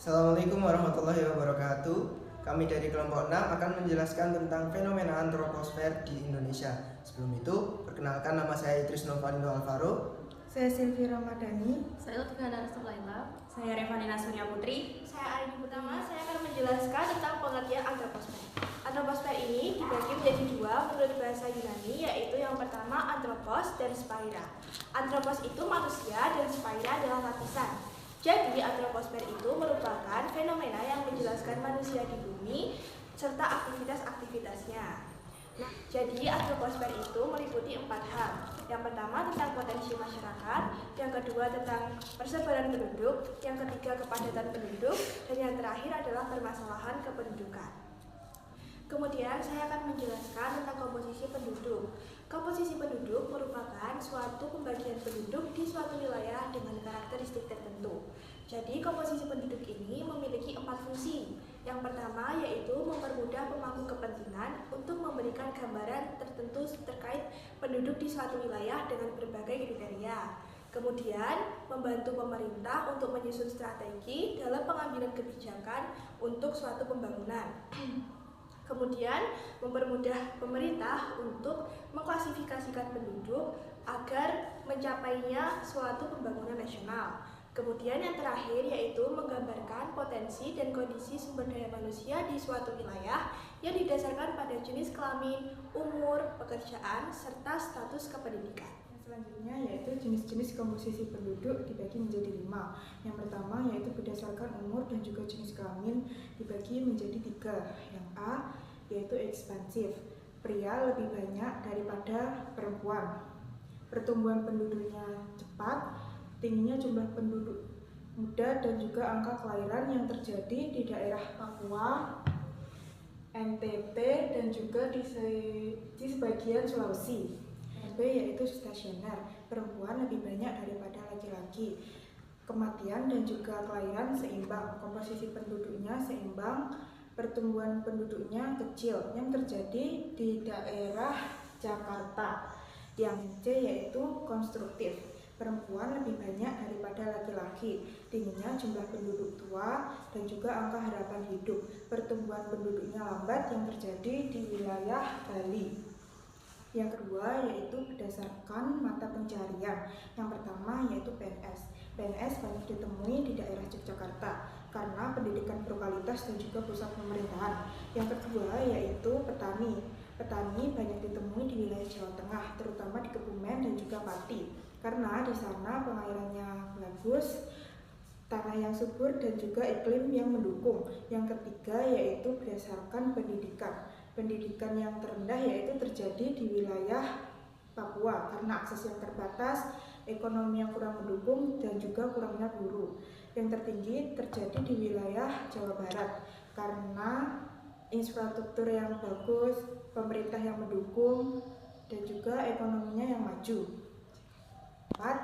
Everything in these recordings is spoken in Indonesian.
Assalamualaikum warahmatullahi wabarakatuh. Kami dari kelompok 6 akan menjelaskan tentang fenomena antroposfer di Indonesia. Sebelum itu, perkenalkan nama saya Idris Novalindo Alvaro. Saya Silvi Ramadhani. Saya Lutfiana Laila. Saya Revanina Surya Putri. Saya Arini Utama. Saya akan menjelaskan tentang pengertian antroposfer. Antroposfer ini dibagi menjadi dua menurut bahasa Yunani, yaitu yang pertama antropos dan spaira. Antropos itu manusia dan spaira adalah lapisan. Jadi antroposfer itu merupakan fenomena yang menjelaskan manusia di bumi serta aktivitas-aktivitasnya. Nah, jadi antroposfer itu meliputi 4 hal. Yang pertama tentang potensi masyarakat, yang kedua tentang persebaran penduduk, yang ketiga kepadatan penduduk, dan yang terakhir adalah permasalahan kependudukan. Kemudian saya akan menjelaskan tentang komposisi penduduk. Komposisi penduduk merupakan suatu pembagian penduduk di suatu wilayah dengan karakteristik tertentu. Jadi komposisi penduduk ini memiliki 4 fungsi. Yang pertama yaitu mempermudah pemangku kepentingan untuk memberikan gambaran tertentu terkait penduduk di suatu wilayah dengan berbagai kriteria. Kemudian membantu pemerintah untuk menyusun strategi dalam pengambilan kebijakan untuk suatu pembangunan. Kemudian mempermudah pemerintah untuk mengklasifikasikan penduduk agar mencapainya suatu pembangunan nasional. Kemudian yang terakhir yaitu menggambarkan potensi dan kondisi sumber daya manusia di suatu wilayah yang didasarkan pada jenis kelamin, umur, pekerjaan, serta status kependidikan. Selanjutnya yaitu jenis-jenis komposisi penduduk dibagi menjadi 5. Yang pertama yaitu berdasarkan umur dan juga jenis kelamin dibagi menjadi 3. Yang A yaitu ekspansif, pria lebih banyak daripada perempuan. Pertumbuhan penduduknya cepat, tingginya jumlah penduduk muda dan juga angka kelahiran yang terjadi di daerah Papua, NTT dan juga di sebagian Sulawesi. B yaitu stasioner, perempuan lebih banyak daripada laki-laki. Kematian dan juga kelahiran seimbang, komposisi penduduknya seimbang, pertumbuhan penduduknya kecil yang terjadi di daerah Jakarta. Yang C yaitu konstruktif, perempuan lebih banyak daripada laki-laki, tingginya jumlah penduduk tua dan juga angka harapan hidup. Pertumbuhan penduduknya lambat yang terjadi di wilayah Bali. Yang kedua yaitu berdasarkan mata pencarian. Yang pertama yaitu PNS. PNS banyak ditemui di daerah Yogyakarta karena pendidikan berkualitas dan juga pusat pemerintahan. Yang kedua yaitu petani. Petani banyak ditemui di wilayah Jawa Tengah, terutama di Kebumen dan juga Pati, karena di sana pengairannya bagus, tanah yang subur dan juga iklim yang mendukung. Yang ketiga yaitu berdasarkan pendidikan. Pendidikan yang terendah yaitu terjadi di wilayah Papua karena akses yang terbatas, ekonomi yang kurang mendukung dan juga kurangnya guru. Yang tertinggi terjadi di wilayah Jawa Barat karena infrastruktur yang bagus, pemerintah yang mendukung dan juga ekonominya yang maju.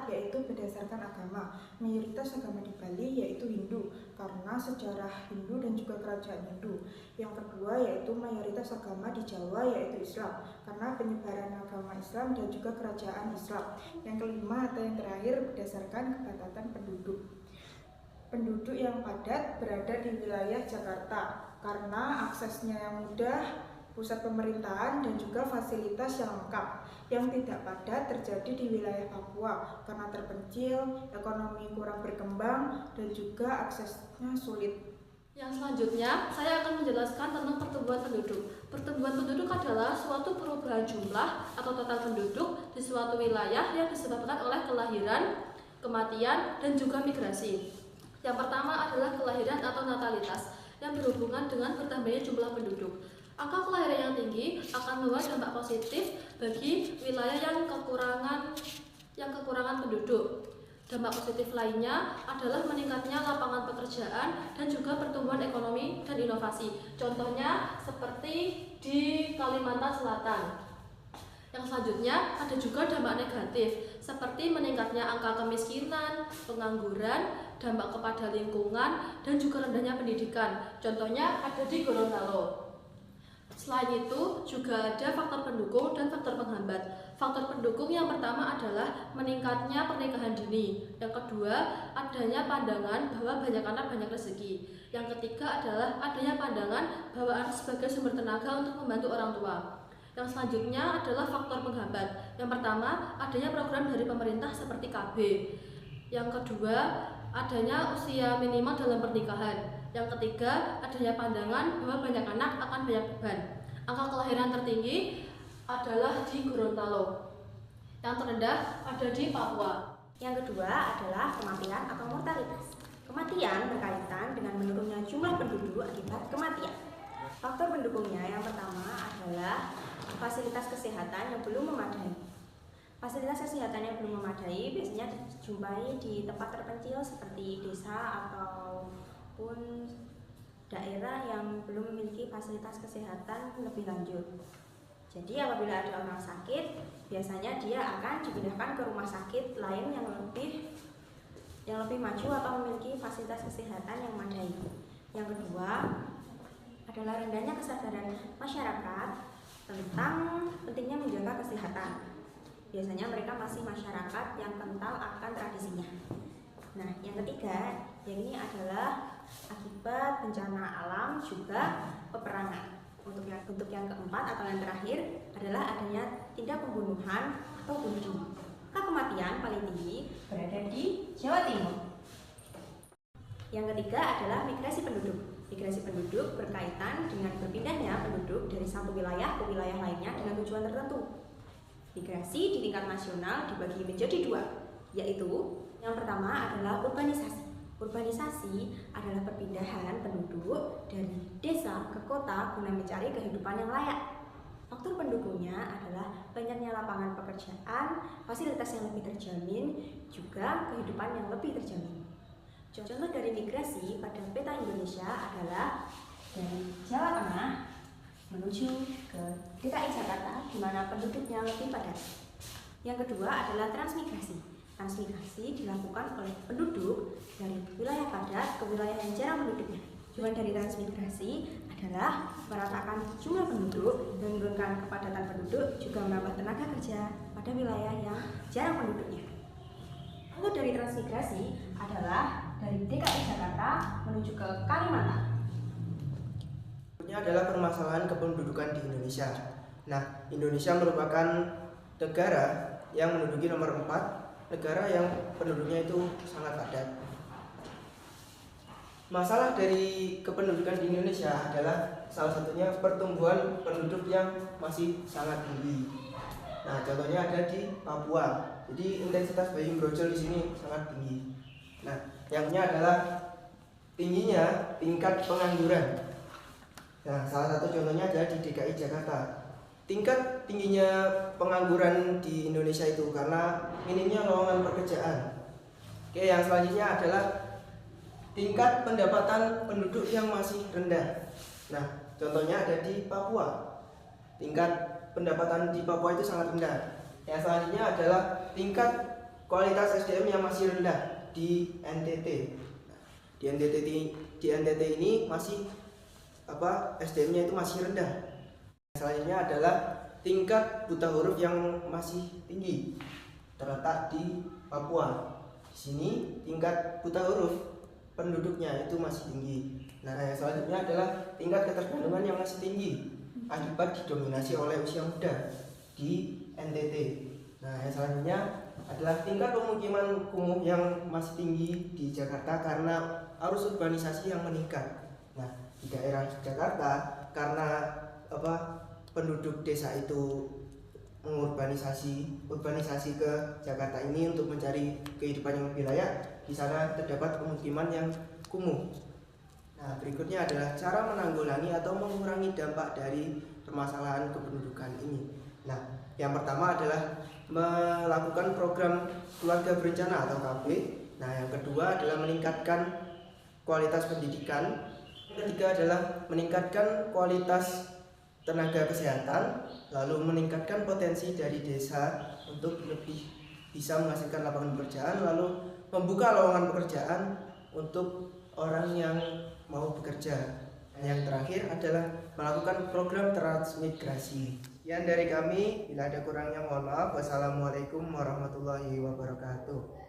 Yaitu berdasarkan agama. Mayoritas agama di Bali yaitu Hindu karena sejarah Hindu dan juga kerajaan Hindu. Yang kedua yaitu mayoritas agama di Jawa yaitu Islam karena penyebaran agama Islam dan juga kerajaan Islam. Yang kelima atau yang terakhir berdasarkan kepadatan penduduk. Penduduk yang padat berada di wilayah Jakarta karena aksesnya yang mudah, pusat pemerintahan dan juga fasilitas yang lengkap. Yang tidak padat terjadi di wilayah Papua karena terpencil, ekonomi kurang berkembang dan juga aksesnya sulit. Yang selanjutnya, saya akan menjelaskan tentang pertumbuhan penduduk. Pertumbuhan penduduk adalah suatu perubahan jumlah atau total penduduk di suatu wilayah yang disebabkan oleh kelahiran, kematian, dan juga migrasi. Yang pertama adalah kelahiran atau natalitas yang berhubungan dengan bertambahnya jumlah penduduk. Angka kelahiran yang tinggi akan membawa dampak positif bagi wilayah yang kekurangan penduduk. Dampak positif lainnya adalah meningkatnya lapangan pekerjaan dan juga pertumbuhan ekonomi dan inovasi. Contohnya seperti di Kalimantan Selatan. Yang selanjutnya ada juga dampak negatif seperti meningkatnya angka kemiskinan, pengangguran, dampak kepada lingkungan dan juga rendahnya pendidikan. Contohnya ada di Gorontalo. Selain itu, juga ada faktor pendukung dan faktor penghambat. Faktor pendukung yang pertama adalah meningkatnya pernikahan dini. Yang kedua, adanya pandangan bahwa banyak anak banyak rezeki. Yang ketiga adalah adanya pandangan bahwa anak sebagai sumber tenaga untuk membantu orang tua. Yang selanjutnya adalah faktor penghambat. Yang pertama, adanya program dari pemerintah seperti KB. Yang kedua, adanya usia minimal dalam pernikahan. Yang ketiga, adanya pandangan bahwa banyak anak akan banyak beban. Angka kelahiran tertinggi adalah di Gorontalo. Yang terendah ada di Papua. Yang kedua adalah kematian atau mortalitas. Kematian berkaitan dengan menurunnya jumlah penduduk akibat kematian. Faktor pendukungnya yang pertama adalah fasilitas kesehatan yang belum memadai. Fasilitas kesehatan yang belum memadai biasanya dijumpai di tempat terpencil seperti desa ataupun daerah yang belum memiliki fasilitas kesehatan lebih lanjut. Jadi apabila ada orang sakit, biasanya dia akan dipindahkan ke rumah sakit lain yang lebih maju atau memiliki fasilitas kesehatan yang memadai. Yang kedua adalah rendahnya kesadaran masyarakat tentang pentingnya menjaga kesehatan. Biasanya mereka masih masyarakat yang kental akan tradisinya. Nah, yang ketiga, yang ini adalah akibat bencana alam juga peperangan. Untuk yang keempat atau yang terakhir adalah adanya tindak pembunuhan atau bunuh diri. Angka kematian paling tinggi berada di Jawa Timur. Yang ketiga adalah migrasi penduduk. Migrasi penduduk berkaitan dengan berpindahnya penduduk dari satu wilayah ke wilayah lainnya dengan tujuan tertentu. Migrasi di tingkat nasional dibagi menjadi dua, yaitu yang pertama adalah urbanisasi. Urbanisasi adalah perpindahan penduduk dari desa ke kota guna mencari kehidupan yang layak. Faktor pendukungnya adalah banyaknya lapangan pekerjaan, fasilitas yang lebih terjamin, juga kehidupan yang lebih terjamin. Contoh dari migrasi pada peta Indonesia adalah dari Jawa Tengah menuju ke DKI Jakarta, di mana penduduknya lebih padat. Yang kedua adalah transmigrasi. Transmigrasi dilakukan oleh penduduk dari wilayah padat ke wilayah yang jarang penduduknya. Tujuan dari transmigrasi adalah meratakan jumlah penduduk, menurunkan kepadatan penduduk, juga menambah tenaga kerja pada wilayah yang jarang penduduknya. Contoh dari transmigrasi adalah dari DKI Jakarta menuju ke Kalimantan. Ini adalah permasalahan kependudukan di Indonesia. Nah, Indonesia merupakan negara yang menduduki nomor 4, negara yang penduduknya itu sangat padat. Masalah dari kependudukan di Indonesia adalah salah satunya pertumbuhan penduduk yang masih sangat tinggi. Nah, contohnya ada di Papua. Jadi intensitas bayi brojol di sini sangat tinggi. Nah, yangnya adalah tingginya tingkat pengangguran. Nah, salah satu contohnya adalah di DKI Jakarta. Tingkat tingginya pengangguran di Indonesia itu karena minimnya lowongan pekerjaan. Oke, yang selanjutnya adalah tingkat pendapatan penduduk yang masih rendah. Nah, contohnya ada di Papua. Tingkat pendapatan di Papua itu sangat rendah. Yang selanjutnya adalah tingkat kualitas SDM yang masih rendah di NTT. Di NTT ini masih SDM-nya itu masih rendah. Selanjutnya adalah tingkat buta huruf yang masih tinggi, terletak di Papua. Di sini tingkat buta huruf penduduknya itu masih tinggi. Nah, yang selanjutnya adalah tingkat ketergantungan yang masih tinggi akibat didominasi oleh usia muda di NTT. Nah, yang selanjutnya adalah tingkat pemukiman kumuh yang masih tinggi di Jakarta karena arus urbanisasi yang meningkat. Nah, di daerah Jakarta karena penduduk desa itu urbanisasi ke Jakarta ini untuk mencari kehidupan yang lebih layak, di sana terdapat pemukiman yang kumuh. Nah, berikutnya adalah cara menanggulangi atau mengurangi dampak dari permasalahan kependudukan ini. Nah, yang pertama adalah melakukan program keluarga berencana atau KB. Nah, yang kedua adalah meningkatkan kualitas pendidikan. Yang ketiga adalah meningkatkan kualitas tenaga kesehatan, lalu meningkatkan potensi dari desa untuk lebih bisa menghasilkan lapangan pekerjaan, lalu membuka lowongan pekerjaan untuk orang yang mau bekerja. Yang terakhir adalah melakukan program transmigrasi. Sekian dari kami, bila ada kurangnya mohon maaf. Wassalamualaikum warahmatullahi wabarakatuh.